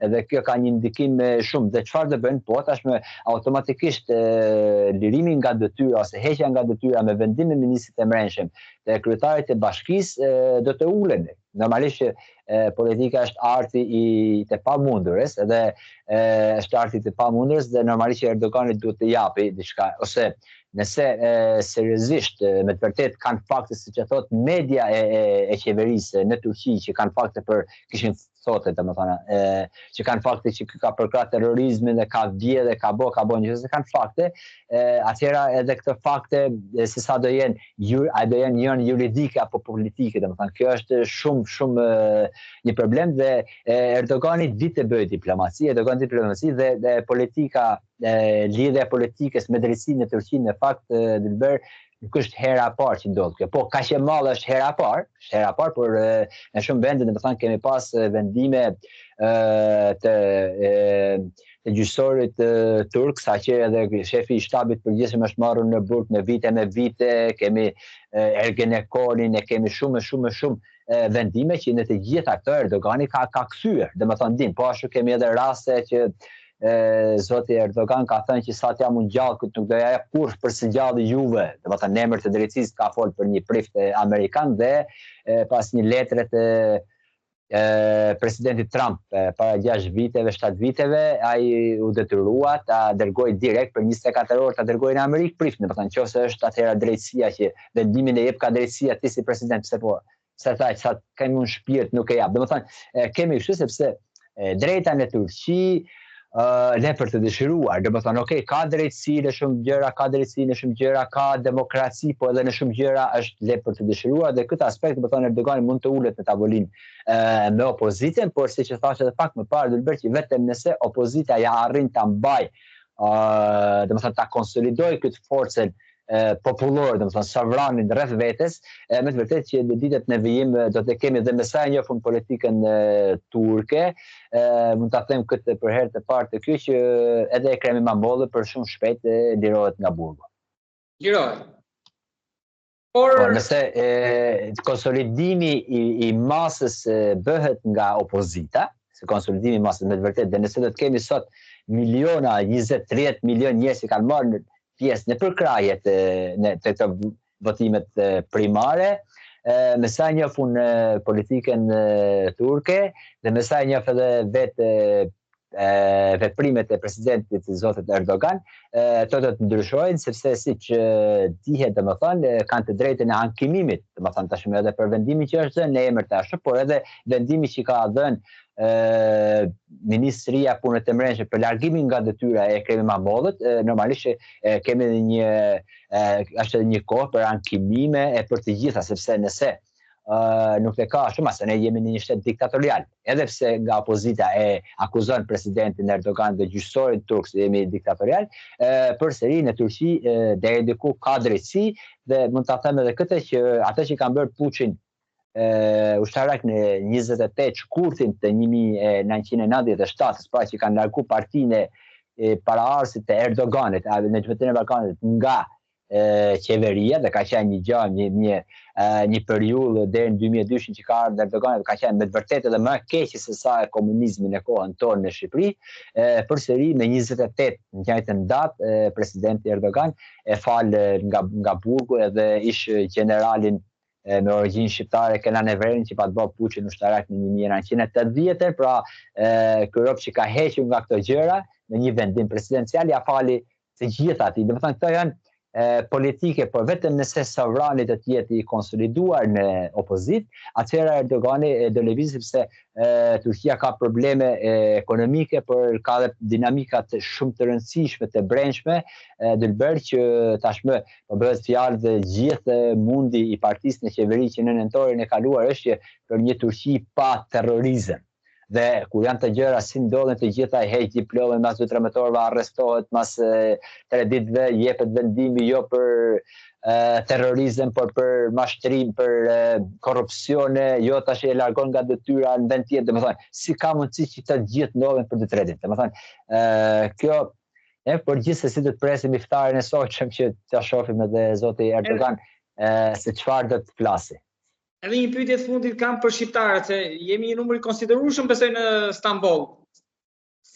edhe kjo ka një ndikim shumë. Dhe çfarë do bëjnë? Po tashmë automatikisht lirimi nga detyra ose heqja nga detyra me vendim e ministrit të Brendshëm dhe kryetarit të bashkisë do të ulen. Normalisht politika është arti i të pamundurës, edhe është arti i të pamundurës dhe normalisht Erdogani duhet të japi diçka ose nëse seriozisht me të vërtet kanë fakte siç e thot media e qeverisë në Turqi që kanë fakte për kishin thotë domethënë që kanë fakte që ka përkrah terrorizmin dhe ka vjedhë dhe ka bë nëse kanë fakte atëherë edhe këto fakte se sa do jenë juridike apo politike domethënë kjo është shumë një problem dhe Erdogani ditë bëj diplomaci dhe politika lidhja politikës me drejtsinë në Turqi në fakt Dilber nuk është hera e parë që ndodh kjo. Po kaq e madhe është hera e parë, por në shumë vende domethënë kemi pas vendime të gjyqësorit turk, saqë edhe shefi i shtabit përgjithshëm është marrur në burg me vite, kemi Ergenekonin, e kemi shumë vendime që në të gjitha këto Erdogani ka kthyer. Domethënë din, po ashtu kemi edhe raste që zoti Erdogan ka thënë që sa t'jam unë gjallë këtë nuk do ja jap kurrë për së gjallë juve, domethënë në emër të drejtësisë ka folur për një prift amerikan dhe pas një letre të presidentit Trump para 6 viteve, 7 viteve, ai u detyrua ta dërgoj direkt për 24 orë ta dërgoj në Amerikë prift, domethënë nëse është atëherë drejtësia që vendimin e jep ka drejtësia ti si president, pse po sa kemi unë shpirt nuk e jap. Domethënë kemi kështu sepse drejta në Turqi le për të dëshiruar, domethënë ka drejtësi në shumë gjëra, ka demokraci, po edhe në shumë gjëra është le për të dëshiruar dhe këtë aspekt domethënë Erdogani mund të ulet në tavolinë me opozitën, por siç e thash edhe pak më parë Dilber që vetëm nëse opozita ja arrin ta mbaj domethënë ta konsolidojë këtë forcën popullor, domethënë savranin rreth vetes, me të vërtetë që në ditët në vijim do të kemi dhe me sa e njohim politikën turke, mund ta them këtë për herë të parë të ky që edhe Ekrem İmamoğlu për shumë shpejt lirohet nga burgu. Lirohet. Por nëse konsolidimi i masës bëhet nga opozita, se konsolidimi i masës me të vërtetë, dhe nëse do të kemi sot miliona, 20-30 milion njerëz që kanë marrë pjesë në përkrahjet të këto votimet primare, me sa njoh unë politikën turke dhe me sa njoh edhe vetë veprimet e presidentit zotit Erdogan, to do të ndryshojnë sepse siç dihet domethënë kanë të drejtën e ankimimit, domethënë tashmë edhe për vendimin që është dhënë në emër të ashtu, por edhe vendimi që ka dhënë Ministria e Punëve të Brendshme për largimin nga detyra e Ekrem İmamoğlu't, normalisht kemi është një kohë për ankimime e për të gjitha, sepse nëse nuk e ka shumë asë ne jemi në një shtet diktatorial, edhe pse nga opozita e akuzon presidentin Erdogan dhe gjyqësorin turk se jemi diktatorial, përsëri në Turqi deri diku ka drejtësi dhe mund ta them edhe këtë që ata që kanë bërë puçin ushtarak në 28 shkurtin të 1997, pra që kanë largu partinë e paraardhësit të Erdoganit në Zhveten e Ballkanit nga qeveria dhe ka qenë një gjë, një periudhë deri në 2002 që ka ardhur Erdogani, ka qenë me të vërtetë edhe më keq se sa komunizmi në kohën tonë në Shqipëri, përsëri me 28 në njëjtën datë presidenti Erdogan e fal nga burgu edhe ish generalin me origjinë shqiptare Kenan Evrenin që pa të bërë puçin ushtarak në 1980, pra ky rop që ka hequr nga këto gjëra në një vendim presidencial ja fali të gjitha atij. Domethënë këto janë politike, por vetëm nëse sovrani të jetë i konsoliduar në opozit, atëherë Erdogani do lëvizë sepse Turqia ka probleme ekonomike, por ka dhe dinamikat shumë të rëndësishme të brendshme, Dilber që tashmë po bëhet fjalë dhe gjithë mundi i partisë në qeveri që në nëntorin e kaluar është që për një Turqi pa terrorizëm. Dhe kur janë të gjëra si ndodhen të gjitha, heq diplomen mas 2-3 orëve, arrestohet mas 3 ditëve, jepet vendimi jo për terrorizëm, por për mashtrim, për korrupsione, jo tash e largon nga detyra në vend tjetër, domethënë, si ka mundësi që të gjithë ndodhen për 2-3 ditë. Domethënë, kjo por gjithsesi do të presim iftarin e sotshëm që ta shohim edhe zoti Erdogan se çfarë do të flasë. Edhe një pyetje të fundit kam për shqiptarët, se jemi një numër i konsiderueshëm besoj në Stamboll.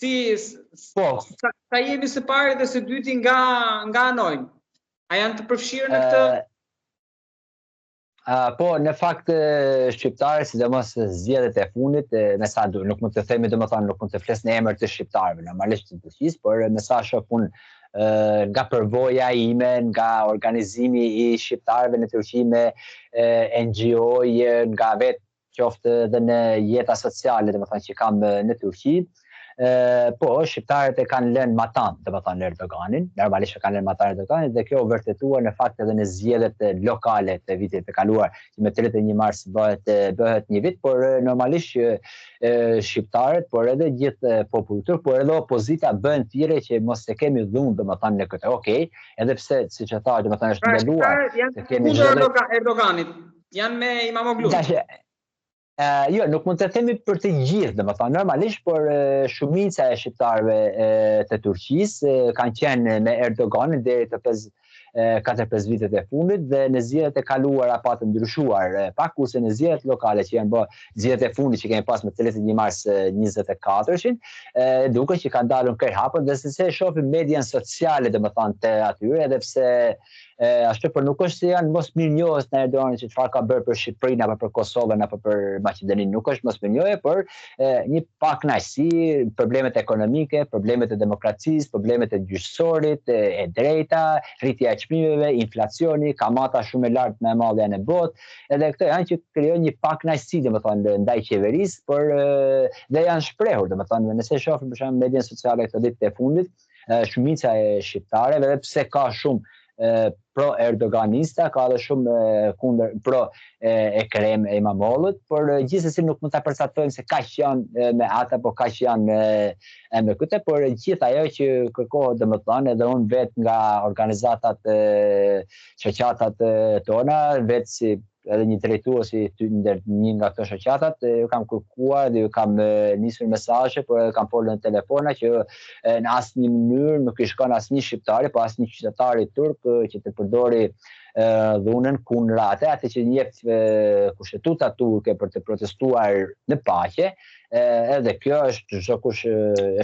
sa jemi së pari dhe së dyti nga anojmë? A janë të përfshirë në këtë? Po, në fakt shqiptarët, sidomos zgjedhjet e fundit, me sa nuk mund të themi, domethënë nuk mund të flas në emër të shqiptarëve, normalisht të Turqisë, por me sa shoh unë nga përvoja ime, nga organizimi I shqiptarëve në Turqi me NGO, nga vetë qoftë edhe në jeta sociale, domethënë që kam në Turqi. Po, shqiptarët e kanë lënë matan, domethënë Erdoganin, normalisht e kanë lënë matan Erdoganin dhe kjo vërtetuar në fakt edhe në zgjedhjet lokale të vitit të kaluar, që me 31 mars bëhet një vit, por normalisht shqiptarët, por edhe gjithë populli turk, por edhe opozita bën thirrje që mos e kemi dhunë domethënë në këtë. Okej, edhe pse siç e thash, domethënë është ndaluar të kemi Erdoganit, janë me Imamoglu. Jo, nuk mund të themi për të gjithë, domethënë normalisht, por shumica e shqiptarëve të Turqisë kanë qenë me Erdoganin deri të 4-5 vitet e fundit dhe në zgjedhjet e kaluara pa të ndryshuar pak, kurse në zgjedhjet lokale që janë bërë zgjedhjet e fundit që kemi pas me 31 mars 24-shin, duket që kanë dalur kërhapur dhe se shohim median sociale domethënë të atyre, edhe pse ashtu por nuk është se janë mos mirënjohës në Erdoganin që çfarë ka bërë për Shqipërinë apo për Kosovën apo për Maqedoninë, nuk është mos mirënjohje, por një pakënaqësi, problemet ekonomike, problemet e demokracisë, problemet e gjyqësorit, e drejta, rritja e çmimeve, inflacioni, kamata shumë e lartë më e madhe në botë, edhe këto janë që krijojnë një pakënaqësi domethënë ndaj qeverisë, por dhe janë shprehur domethënë nëse shohim për shembull median sociale këto ditë të fundit, shumica e shqiptarëve, edhe pse ka shumë pro-erdoganista, ka edhe shumë kundër pro-Ekrem Imamoglut, por gjithsesi nuk mund ta përcaktojmë se kaq janë me ata, po kaq janë me këtë, por gjithë ajo që kërkohet domethënë edhe unë vetë nga organizatat shoqatat tona, vetë si edhe një drejtues ndër një nga këto shoqatat, ju kam kërkuar dhe ju kam nisur mesazhe, por edhe kam folur në telefona që në asnjë mënyrë nuk I shkon asnjë shqiptari, po asnjë qytetar turk që të përdori dhunën kundër atë që njeh kushtetuta turke për të protestuar në paqe, edhe kjo është çdo kush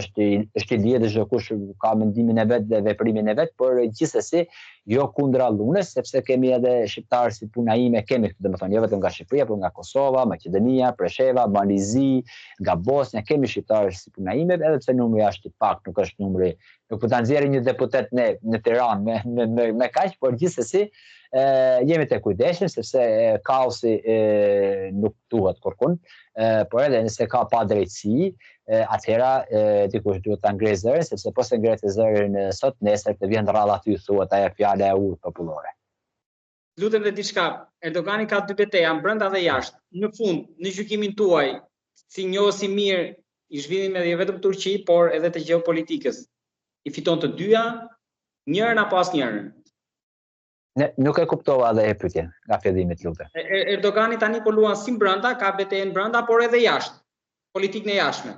është I lidhur, çdo kush ka mendimin e vet dhe veprimin e vet, por gjithsesi jo kundra dhunës, sepse kemi edhe shqiptarë si puna ime, kemi këtu domethënë jo vetëm nga Shqipëria, por nga Kosova, Maqedonia, Presheva, Balizi, nga Bosnia, kemi shqiptarë si puna ime, edhe pse numri është I pak, nuk është numri, nuk po ta nxjerrim një deputet në Tiranë me kaq, por gjithsesi jemi të kujdesshëm sepse kaosi nuk duhet kurkun, por edhe nëse ka pa drejtësi, atëherë dikush duhet ta ngresë zërin, sepse po se ngret zërin sot, nesër të vjen rradh aty thuhet ajo fjala e urtë popullore. Lutem dhe diçka, Erdogani ka dy betejë, brenda dhe jashtë. Në fund, në gjykimin tuaj, si njohës I mirë I zhvillimit jo vetëm Turqi, por edhe të gjeopolitikës, I fiton të dyja, njërin apo asnjërin? Nuk e kuptova edhe e pyetjen nga fillimi të lutem. Erdogani tani po luan si brenda, ka betejën brenda, por edhe jashtë, politikën e jashtme.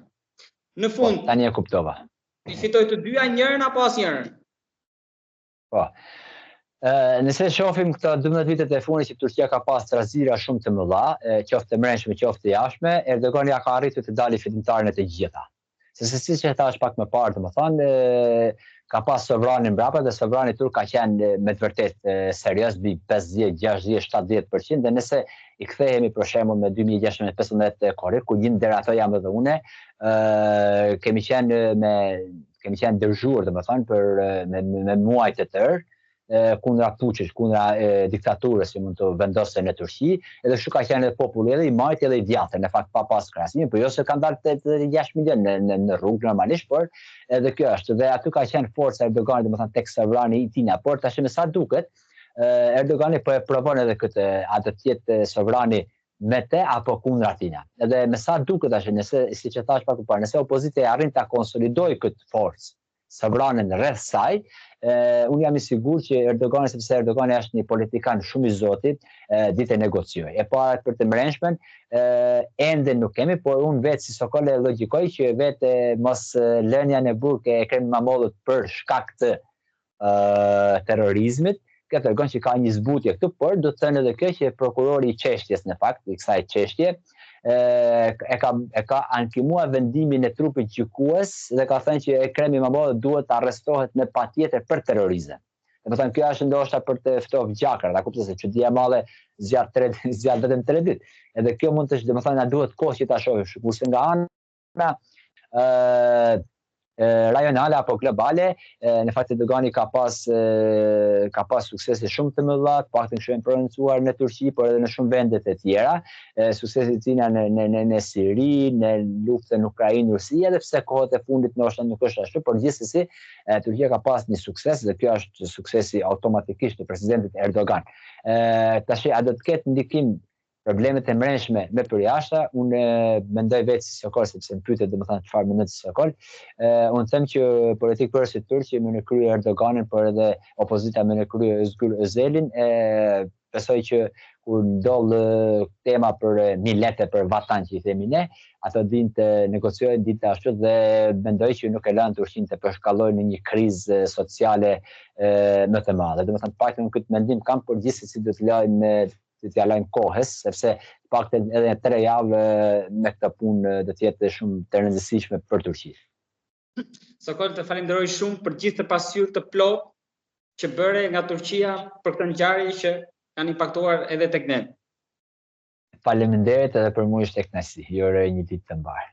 Në fund, tani e kuptova. I fitoi të dyja, njërin apo asnjërin? Po. Nëse shohim këto 12 vitet e fundit që Turqia ka pas trazira shumë të mëdha, qoftë të brendshme, qoftë të jashtme, Erdogani ka arritur të dalë fitimtar në të gjitha. Sepse siç e thash pak më parë, domethënë ka pas sovranin mbrapa dhe sovrani turk ka qenë me të vërtetë serioz mbi 50, 60, 70% dhe nëse I kthehemi për shembull në 2016-15 korrik, ku një ndër ato jam edhe unë, kemi qenë dërzhuar domethënë për me muaj të tërë kundra puçit, kundra diktaturës që mund të vendosë në Turqi, edhe kështu ka qenë edhe populli edhe I marrë edhe I djathtë, në fakt pa pas krahasim, por jo se kanë dalë 6 milion në rrugë normalisht, por edhe kjo është dhe aty ka qenë forca Erdoganit, domethënë tek sovrani I tij, por tash me sa duket, Erdogani po e provon edhe këtë, a do të jetë sovrani me te apo kundra tina. Edhe me sa duket tash, nëse siç e thash pak më parë, nëse opozita arrin ta konsolidojë këtë forcë sovranën rreth saj, unë jam I sigurt që Erdogani, sepse Erdogani është një politikan shumë I zotit, ditë negocioj. E para për të mbrëmshmen, ende nuk kemi, por unë vetë si sokole logjikoj që vetë mos lënia në burg e Ekrem Imamoglut për shkak të terrorizmit, kjo tregon që ka një zbutje këtu, por do të thënë edhe kjo që prokurori I çështjes në fakt, I kësaj çështje, e ka ankimua vendimin e trupit gjykues dhe ka thënë që Ekrem İmamoğlu duhet të arrestohet me patjetër për terrorizëm. Do të thënë kjo është ndoshta për të ftohtë gjakra, ta kuptoj se çudia e madhe zgjat vetëm 3 ditë. Edhe kjo mund të, domethënë na duhet kohë që ta shohim, kurse nga ana rajonale apo globale, në fakt Erdogani ka pas suksese shumë të mëdha, të paktën shumë pronësuar në Turqi, por edhe në shumë vende të tjera, suksese të tjera në Siri, në luftën Ukrainë Rusi, edhe pse kohët e fundit ndoshta nuk është ashtu, por gjithsesi Turqia ka pas një sukses dhe kjo është suksesi automatikisht të presidentit Erdogan. Tash a do të ketë ndikim problemet e mrenshme me përjashta, unë mendoj vetë si Sokol, sepse më pyetet domethënë çfarë mendon si Sokol. Unë them që politikë përsi Turqi me në krye Erdoganin, por edhe opozita me në krye Özgür Özelin, besoj që kur ndodh tema për milete, për vatan që i themi ne, ato din të negociojnë ditë ashtu dhe mendoj që nuk e lënë Turqinë të përshkallojë në një krizë sociale më të madhe. Domethënë paktën këtë mendim kam, por gjithsesi do të lajmë t'ja lajmë kohës, sepse paktën edhe 3 javë me këtë punë do të jetë shumë të rëndësishme për Turqinë. Sokol, të falenderoj shumë për gjithë të pasqyrë të plotë që bëre nga Turqia për këtë ngjarje që kanë impaktuar edhe tek ne. Faleminderit edhe për mua ishte kënaqësi. Ju uroj një ditë të mbarë.